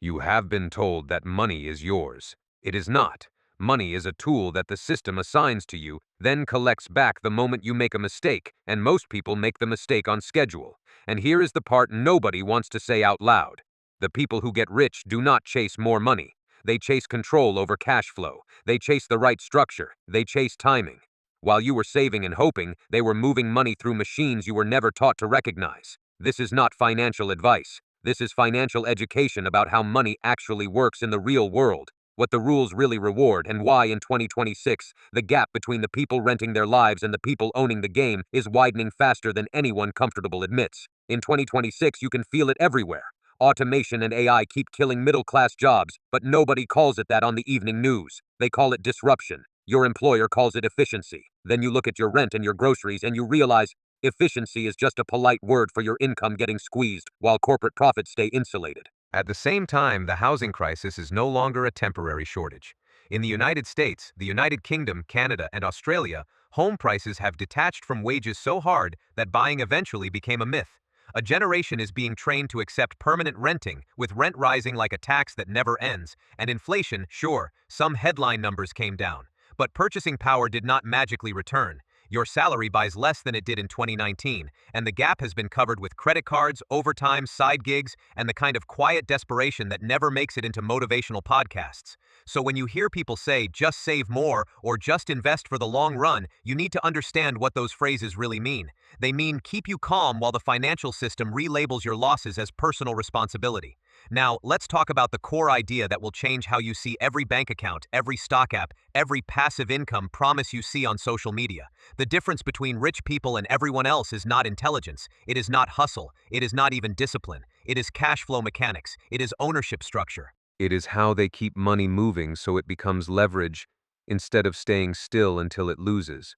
You have been told that money is yours. It is not. Money is a tool that the system assigns to you, then collects back the moment you make a mistake, and most people make the mistake on schedule. And here is the part nobody wants to say out loud. The people who get rich do not chase more money. They chase control over cash flow. They chase the right structure. They chase timing. While you were saving and hoping, they were moving money through machines you were never taught to recognize. This is not financial advice. This is financial education about how money actually works in the real world, what the rules really reward, and why in 2026, the gap between the people renting their lives and the people owning the game is widening faster than anyone comfortable admits. In 2026, you can feel it everywhere. Automation and AI keep killing middle-class jobs, but nobody calls it that on the evening news. They call it disruption. Your employer calls it efficiency. Then you look at your rent and your groceries and you realize efficiency is just a polite word for your income getting squeezed while corporate profits stay insulated. At the same time, the housing crisis is no longer a temporary shortage. In the United States, the United Kingdom, Canada, and Australia, home prices have detached from wages so hard that buying eventually became a myth. A generation is being trained to accept permanent renting, with rent rising like a tax that never ends, and inflation, sure, some headline numbers came down. But purchasing power did not magically return. Your salary buys less than it did in 2019, and the gap has been covered with credit cards, overtime, side gigs, and the kind of quiet desperation that never makes it into motivational podcasts. So when you hear people say, just save more, or just invest for the long run, you need to understand what those phrases really mean. They mean keep you calm while the financial system relabels your losses as personal responsibility. Now, let's talk about the core idea that will change how you see every bank account, every stock app, every passive income promise you see on social media. The difference between rich people and everyone else is not intelligence, it is not hustle, it is not even discipline, it is cash flow mechanics, it is ownership structure. It is how they keep money moving so it becomes leverage instead of staying still until it loses.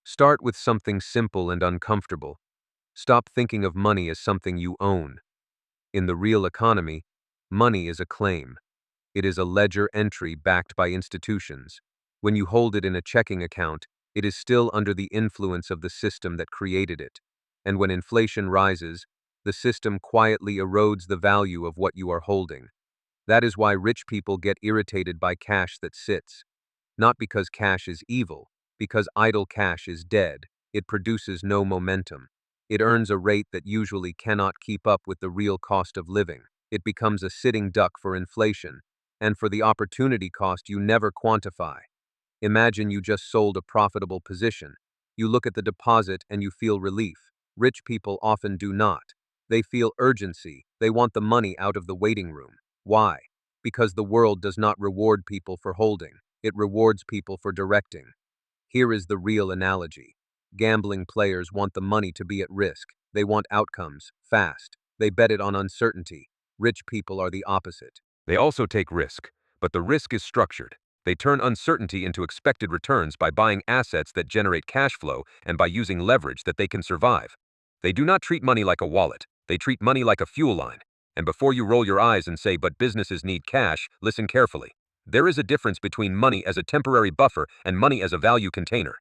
Start with something simple and uncomfortable. Stop thinking of money as something you own. In the real economy, money is a claim. It is a ledger entry backed by institutions. When you hold it in a checking account, it is still under the influence of the system that created it. And when inflation rises, the system quietly erodes the value of what you are holding. That is why rich people get irritated by cash that sits. Not because cash is evil, because idle cash is dead. It produces no momentum. It earns a rate that usually cannot keep up with the real cost of living. It becomes a sitting duck for inflation, and for the opportunity cost you never quantify. Imagine you just sold a profitable position. You look at the deposit and you feel relief. Rich people often do not. They feel urgency. They want the money out of the waiting room. Why? Because the world does not reward people for holding. It rewards people for directing. Here is the real analogy. Gambling players want the money to be at risk. They want outcomes, fast. They bet it on uncertainty. Rich people are the opposite. They also take risk, but the risk is structured. They turn uncertainty into expected returns by buying assets that generate cash flow and by using leverage that they can survive. They do not treat money like a wallet. They treat money like a fuel line. And before you roll your eyes and say, but businesses need cash, listen carefully. There is a difference between money as a temporary buffer and money as a value container.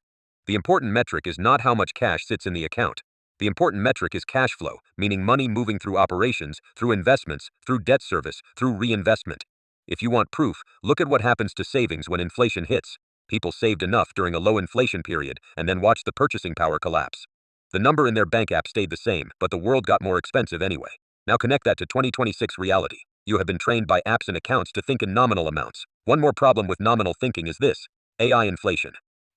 The important metric is not how much cash sits in the account. The important metric is cash flow, meaning money moving through operations, through investments, through debt service, through reinvestment. If you want proof, look at what happens to savings when inflation hits. People saved enough during a low inflation period and then watched the purchasing power collapse. The number in their bank app stayed the same, but the world got more expensive anyway. Now connect that to 2026 reality. You have been trained by apps and accounts to think in nominal amounts. One more problem with nominal thinking is this: AI inflation.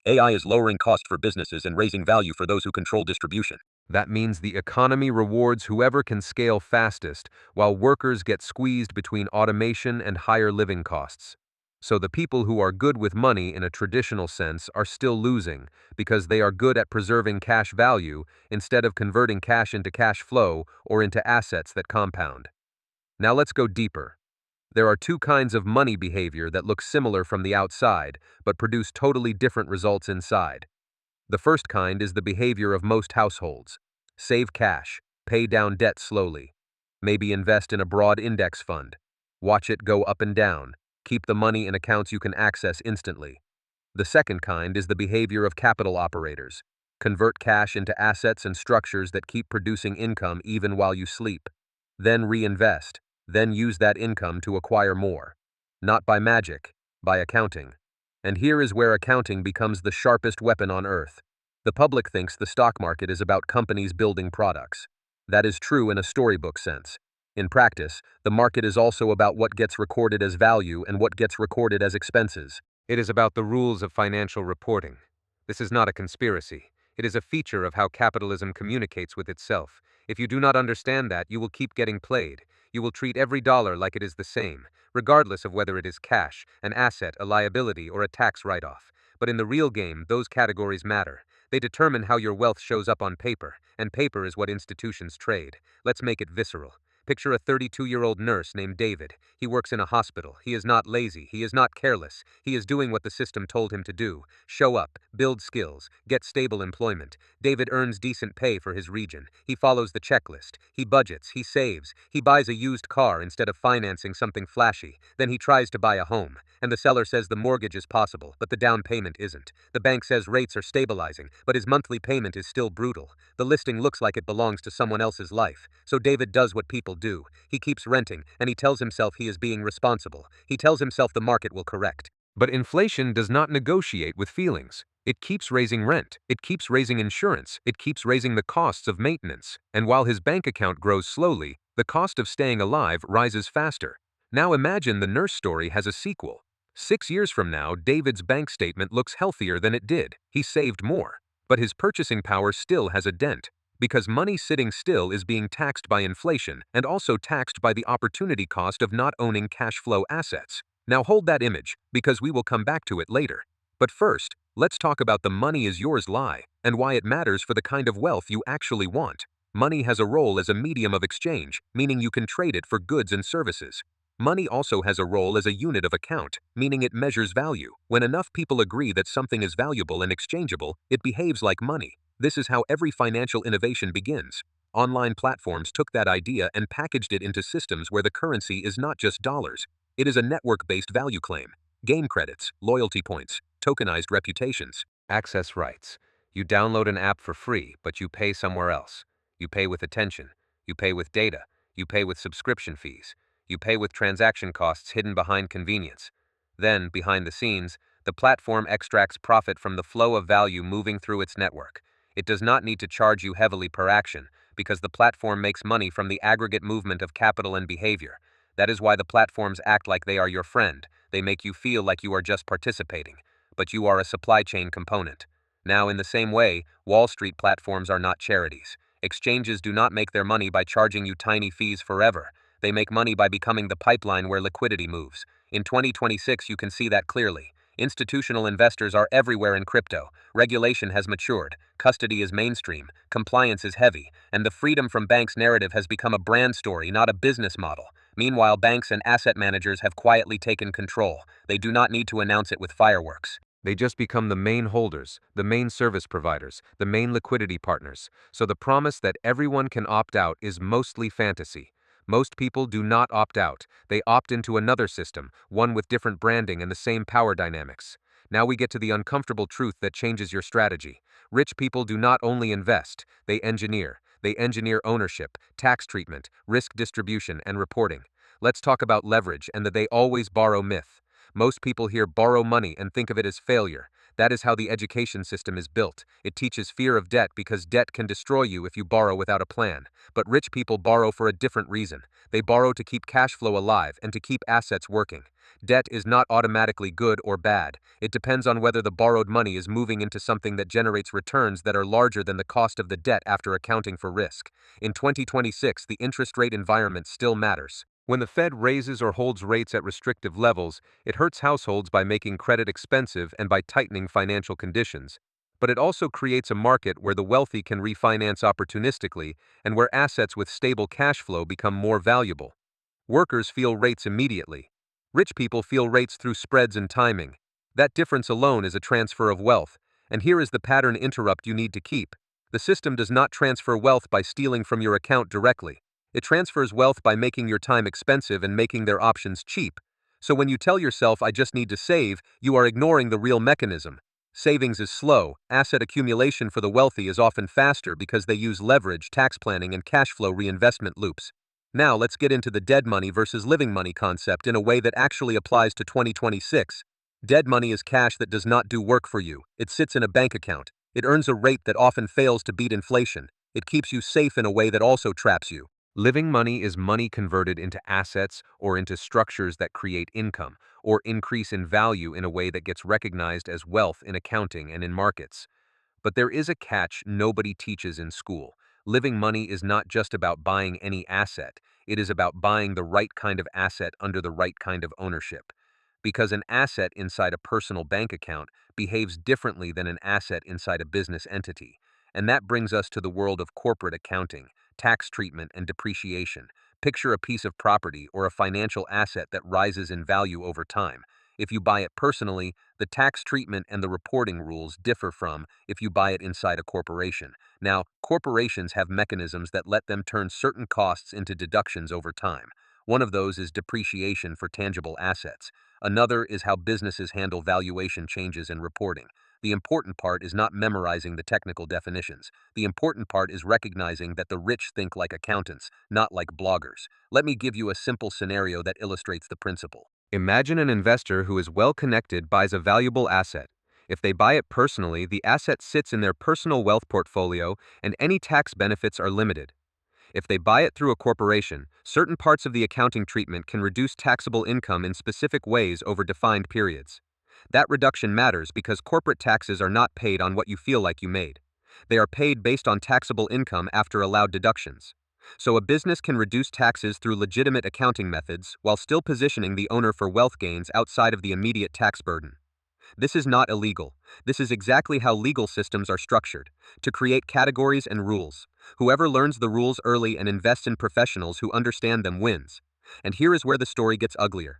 AI is lowering cost for businesses and raising value for those who control distribution. That means the economy rewards whoever can scale fastest, while workers get squeezed between automation and higher living costs. So the people who are good with money in a traditional sense are still losing because they are good at preserving cash value instead of converting cash into cash flow or into assets that compound. Now let's go deeper. There are two kinds of money behavior that look similar from the outside, but produce totally different results inside. The first kind is the behavior of most households. Save cash, pay down debt slowly. Maybe invest in a broad index fund. Watch it go up and down. Keep the money in accounts you can access instantly. The second kind is the behavior of capital operators. Convert cash into assets and structures that keep producing income even while you sleep. Then reinvest. then use that income to acquire more. Not by magic, by accounting. And here is where accounting becomes the sharpest weapon on earth. The public thinks the stock market is about companies building products. That is true in a storybook sense. In practice, the market is also about what gets recorded as value and what gets recorded as expenses. It is about the rules of financial reporting. This is not a conspiracy. It is a feature of how capitalism communicates with itself. If you do not understand that, you will keep getting played. You will treat every dollar like it is the same, regardless of whether it is cash, an asset, a liability, or a tax write-off. But in the real game, those categories matter. They determine how your wealth shows up on paper, and paper is what institutions trade. Let's make it visceral. Picture a 32-year-old nurse named David. He works in a hospital. He is not lazy. He is not careless. He is doing what the system told him to do. Show up, build skills, get stable employment. David earns decent pay for his region. He follows the checklist. He budgets. He saves. He buys a used car instead of financing something flashy. Then he tries to buy a home. And the seller says the mortgage is possible, but the down payment isn't. The bank says rates are stabilizing, but his monthly payment is still brutal. The listing looks like it belongs to someone else's life. So David does what people do. He keeps renting, and he tells himself he is being responsible. He tells himself the market will correct. But inflation does not negotiate with feelings. It keeps raising rent, it keeps raising insurance, it keeps raising the costs of maintenance. And while his bank account grows slowly, the cost of staying alive rises faster. Now imagine the nurse story has a sequel. 6 years from now, David's bank statement looks healthier than it did. He saved more. But his purchasing power still has a dent. Because money sitting still is being taxed by inflation and also taxed by the opportunity cost of not owning cash flow assets. Now hold that image, because we will come back to it later. But first, let's talk about the money is yours lie, and why it matters for the kind of wealth you actually want. Money has a role as a medium of exchange, meaning you can trade it for goods and services. Money also has a role as a unit of account, meaning it measures value. When enough people agree that something is valuable and exchangeable, it behaves like money. This is how every financial innovation begins. Online platforms took that idea and packaged it into systems where the currency is not just dollars. It is a network-based value claim. Game credits, loyalty points, tokenized reputations. Access rights. You download an app for free, but you pay somewhere else. You pay with attention. You pay with data. You pay with subscription fees. You pay with transaction costs hidden behind convenience. Then, behind the scenes, the platform extracts profit from the flow of value moving through its network. It does not need to charge you heavily per action, because the platform makes money from the aggregate movement of capital and behavior. That is why the platforms act like they are your friend. They make you feel like you are just participating, but you are a supply chain component. Now, in the same way, Wall Street platforms are not charities. Exchanges do not make their money by charging you tiny fees forever. They make money by becoming the pipeline where liquidity moves. In 2026, you can see that clearly. Institutional investors are everywhere in crypto. Regulation has matured, custody is mainstream, compliance is heavy, and the freedom from banks narrative has become a brand story, not a business model. Meanwhile, banks and asset managers have quietly taken control. They do not need to announce it with fireworks. They just become the main holders, the main service providers, the main liquidity partners. So the promise that everyone can opt out is mostly fantasy. Most people do not opt out. They opt into another system, one with different branding and the same power dynamics. Now we get to the uncomfortable truth that changes your strategy. Rich people do not only invest, they engineer. They engineer ownership, tax treatment, risk distribution, and reporting. Let's talk about leverage and the they always borrow myth. Most people hear borrow money and think of it as failure. That is how the education system is built. It teaches fear of debt because debt can destroy you if you borrow without a plan. But rich people borrow for a different reason. They borrow to keep cash flow alive and to keep assets working. Debt is not automatically good or bad. It depends on whether the borrowed money is moving into something that generates returns that are larger than the cost of the debt after accounting for risk. In 2026, the interest rate environment still matters. When the Fed raises or holds rates at restrictive levels, it hurts households by making credit expensive and by tightening financial conditions. But it also creates a market where the wealthy can refinance opportunistically and where assets with stable cash flow become more valuable. Workers feel rates immediately. Rich people feel rates through spreads and timing. That difference alone is a transfer of wealth, and here is the pattern interrupt you need to keep. The system does not transfer wealth by stealing from your account directly. It transfers wealth by making your time expensive and making their options cheap. So when you tell yourself, I just need to save, you are ignoring the real mechanism. Savings is slow. Asset accumulation for the wealthy is often faster because they use leverage, tax planning, and cash flow reinvestment loops. Now let's get into the dead money versus living money concept in a way that actually applies to 2026. Dead money is cash that does not do work for you. It sits in a bank account. It earns a rate that often fails to beat inflation. It keeps you safe in a way that also traps you. Living money is money converted into assets or into structures that create income or increase in value in a way that gets recognized as wealth in accounting and in markets. But there is a catch nobody teaches in school. Living money is not just about buying any asset, it is about buying the right kind of asset under the right kind of ownership. Because an asset inside a personal bank account behaves differently than an asset inside a business entity. And that brings us to the world of corporate accounting, tax treatment, and depreciation. Picture a piece of property or a financial asset that rises in value over time. If you buy it personally, the tax treatment and the reporting rules differ from if you buy it inside a corporation. Now, corporations have mechanisms that let them turn certain costs into deductions over time. One of those is depreciation for tangible assets. Another is how businesses handle valuation changes and reporting. The important part is not memorizing the technical definitions. The important part is recognizing that the rich think like accountants, not like bloggers. Let me give you a simple scenario that illustrates the principle. Imagine an investor who is well connected buys a valuable asset. If they buy it personally, the asset sits in their personal wealth portfolio and any tax benefits are limited. If they buy it through a corporation, certain parts of the accounting treatment can reduce taxable income in specific ways over defined periods. That reduction matters because corporate taxes are not paid on what you feel like you made. They are paid based on taxable income after allowed deductions. So a business can reduce taxes through legitimate accounting methods while still positioning the owner for wealth gains outside of the immediate tax burden. This is not illegal. This is exactly how legal systems are structured, to create categories and rules. Whoever learns the rules early and invests in professionals who understand them wins. And here is where the story gets uglier.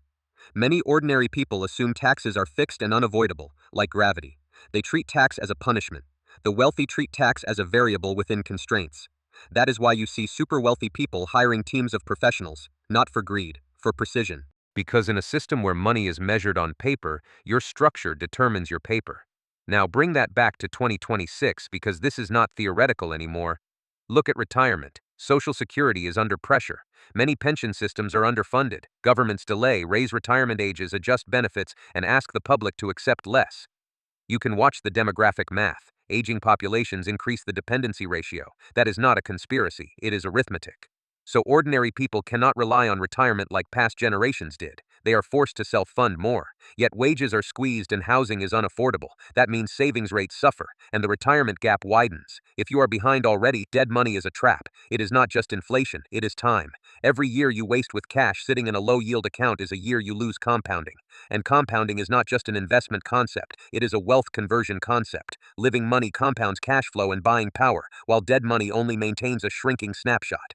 Many ordinary people assume taxes are fixed and unavoidable, like gravity. They treat tax as a punishment. The wealthy treat tax as a variable within constraints. That is why you see super wealthy people hiring teams of professionals, not for greed, for precision. Because in a system where money is measured on paper, your structure determines your paper. Now bring that back to 2026 because this is not theoretical anymore. Look at retirement. Social Security is under pressure. Many pension systems are underfunded. Governments delay, raise retirement ages, adjust benefits, and ask the public to accept less. You can watch the demographic math. Aging populations increase the dependency ratio. That is not a conspiracy, it is arithmetic. So ordinary people cannot rely on retirement like past generations did. They are forced to self-fund more. Yet wages are squeezed and housing is unaffordable. That means savings rates suffer, and the retirement gap widens. If you are behind already, dead money is a trap. It is not just inflation, it is time. Every year you waste with cash sitting in a low-yield account is a year you lose compounding. And compounding is not just an investment concept, it is a wealth conversion concept. Living money compounds cash flow and buying power, while dead money only maintains a shrinking snapshot.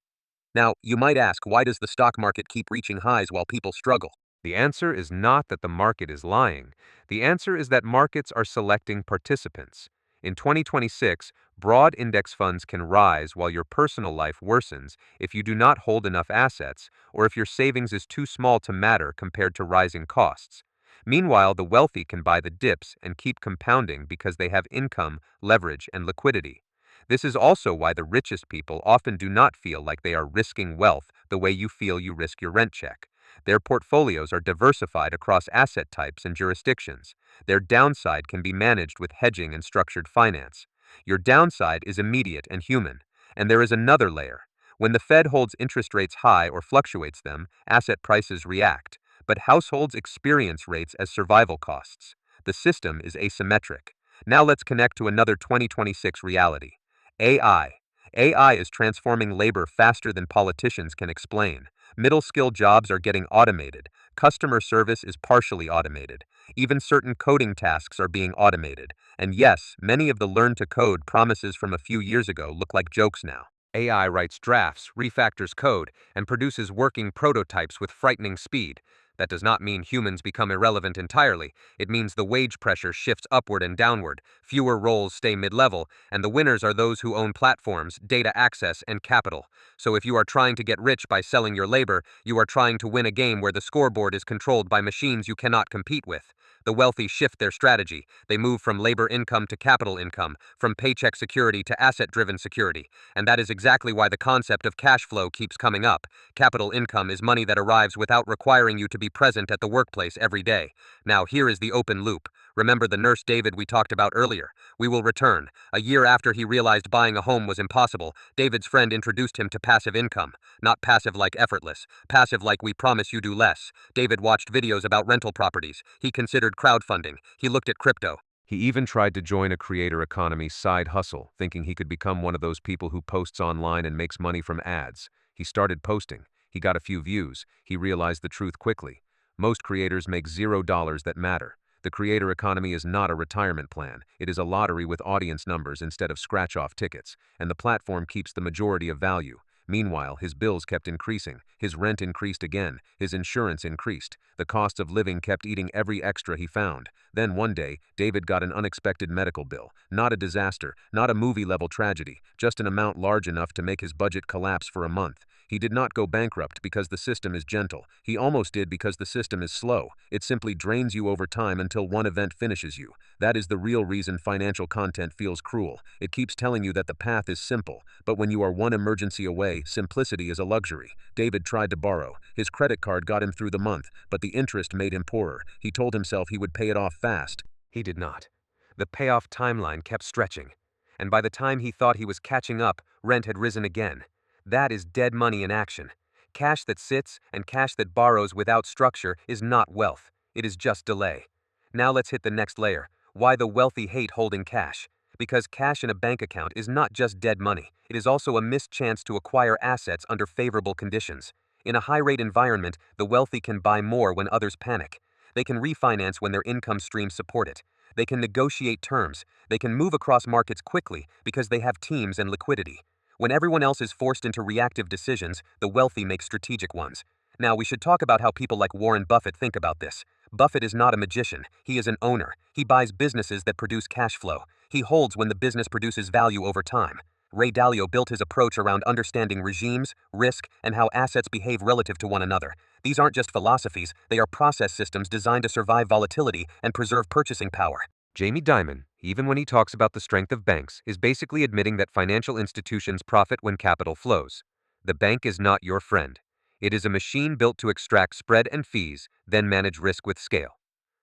Now, you might ask, why does the stock market keep reaching highs while people struggle? The answer is not that the market is lying. The answer is that markets are selecting participants. In 2026, broad index funds can rise while your personal life worsens if you do not hold enough assets or if your savings is too small to matter compared to rising costs. Meanwhile, the wealthy can buy the dips and keep compounding because they have income, leverage, and liquidity. This is also why the richest people often do not feel like they are risking wealth the way you feel you risk your rent check. Their portfolios are diversified across asset types and jurisdictions. Their downside can be managed with hedging and structured finance. Your downside is immediate and human. And there is another layer. When the Fed holds interest rates high or fluctuates them, asset prices react. But households experience rates as survival costs. The system is asymmetric. Now let's connect to another 2026 reality. AI. AI is transforming labor faster than politicians can explain. Middle-skill jobs are getting automated. Customer service is partially automated. Even certain coding tasks are being automated. And yes, many of the learn-to-code promises from a few years ago look like jokes now. AI writes drafts, refactors code, and produces working prototypes with frightening speed. That does not mean humans become irrelevant entirely. It means the wage pressure shifts upward and downward, fewer roles stay mid-level, and the winners are those who own platforms, data access, and capital. So if you are trying to get rich by selling your labor, you are trying to win a game where the scoreboard is controlled by machines you cannot compete with. The wealthy shift their strategy. They move from labor income to capital income, from paycheck security to asset-driven security. And that is exactly why the concept of cash flow keeps coming up. Capital income is money that arrives without requiring you to be present at the workplace every day. Now, here is the open loop. Remember the nurse David we talked about earlier? We will return. A year after he realized buying a home was impossible, David's friend introduced him to passive income. Not passive like effortless, passive like we promise you do less. David watched videos about rental properties. He considered crowdfunding. He looked at crypto. He even tried to join a creator economy side hustle, thinking he could become one of those people who posts online and makes money from ads. He started posting. He got a few views. He realized the truth quickly. Most creators make $0 that matter. The creator economy is not a retirement plan. It is a lottery with audience numbers instead of scratch-off tickets, and the platform keeps the majority of value. Meanwhile, his bills kept increasing, his rent increased again, his insurance increased, the cost of living kept eating every extra he found. Then one day, David got an unexpected medical bill. Not a disaster, not a movie-level tragedy, just an amount large enough to make his budget collapse for a month. He did not go bankrupt because the system is gentle. He almost did because the system is slow. It simply drains you over time until one event finishes you. That is the real reason financial content feels cruel. It keeps telling you that the path is simple, but when you are one emergency away, simplicity is a luxury. David tried to borrow. His credit card got him through the month, but the interest made him poorer. He told himself he would pay it off fast. He did not. The payoff timeline kept stretching, and by the time he thought he was catching up, rent had risen again. That is dead money in action. Cash that sits and cash that borrows without structure is not wealth. It is just delay. Now let's hit the next layer. Why the wealthy hate holding cash. Because cash in a bank account is not just dead money. It is also a missed chance to acquire assets under favorable conditions. In a high-rate environment, the wealthy can buy more when others panic. They can refinance when their income streams support it. They can negotiate terms. They can move across markets quickly because they have teams and liquidity. When everyone else is forced into reactive decisions, the wealthy make strategic ones. Now, we should talk about how people like Warren Buffett think about this. Buffett is not a magician. He is an owner. He buys businesses that produce cash flow. He holds when the business produces value over time. Ray Dalio built his approach around understanding regimes, risk, and how assets behave relative to one another. These aren't just philosophies, they are process systems designed to survive volatility and preserve purchasing power. Jamie Dimon, even when he talks about the strength of banks, is basically admitting that financial institutions profit when capital flows. The bank is not your friend. It is a machine built to extract spread and fees, then manage risk with scale.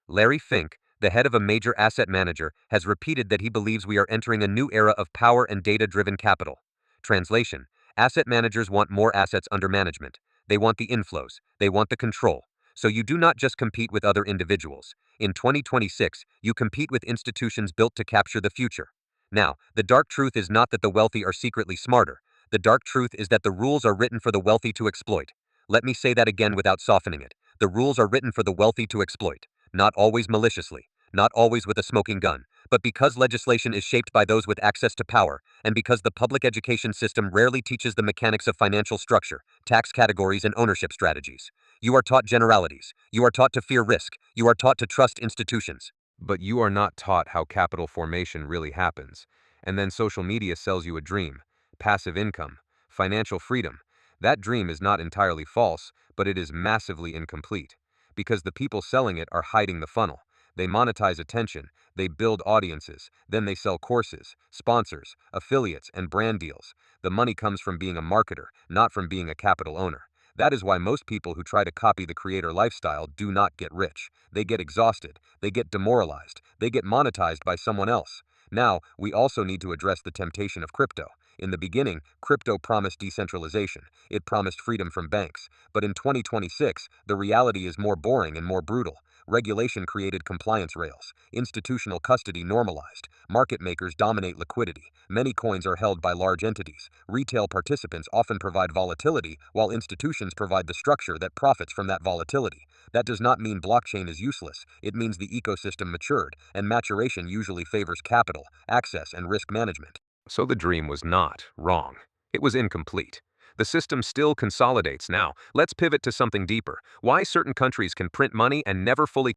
Larry Fink, the head of a major asset manager, has repeated that he believes we are entering a new era of power and data-driven capital. Translation: asset managers want more assets under management. They want the inflows. They want the control. So you do not just compete with other individuals. In 2026, you compete with institutions built to capture the future. Now, the dark truth is not that the wealthy are secretly smarter. The dark truth is that the rules are written for the wealthy to exploit. Let me say that again without softening it. The rules are written for the wealthy to exploit. Not always maliciously, not always with a smoking gun, but because legislation is shaped by those with access to power, and because the public education system rarely teaches the mechanics of financial structure, tax categories, and ownership strategies. You are taught generalities. You are taught to fear risk. You are taught to trust institutions. But you are not taught how capital formation really happens. And then social media sells you a dream: passive income, financial freedom. That dream is not entirely false, but it is massively incomplete. Because the people selling it are hiding the funnel. They monetize attention, they build audiences, then they sell courses, sponsors, affiliates, and brand deals. The money comes from being a marketer, not from being a capital owner. That is why most people who try to copy the creator lifestyle do not get rich. They get exhausted, they get demoralized, they get monetized by someone else. Now, we also need to address the temptation of crypto. In the beginning, crypto promised decentralization. It promised freedom from banks. But in 2026, the reality is more boring and more brutal. Regulation created compliance rails. Institutional custody normalized. Market makers dominate liquidity. Many coins are held by large entities. Retail participants often provide volatility, while institutions provide the structure that profits from that volatility. That does not mean blockchain is useless. It means the ecosystem matured, and maturation usually favors capital, access, and risk management. So the dream was not wrong. It was incomplete. The system still consolidates now. Let's pivot to something deeper. Why certain countries can print money and never fully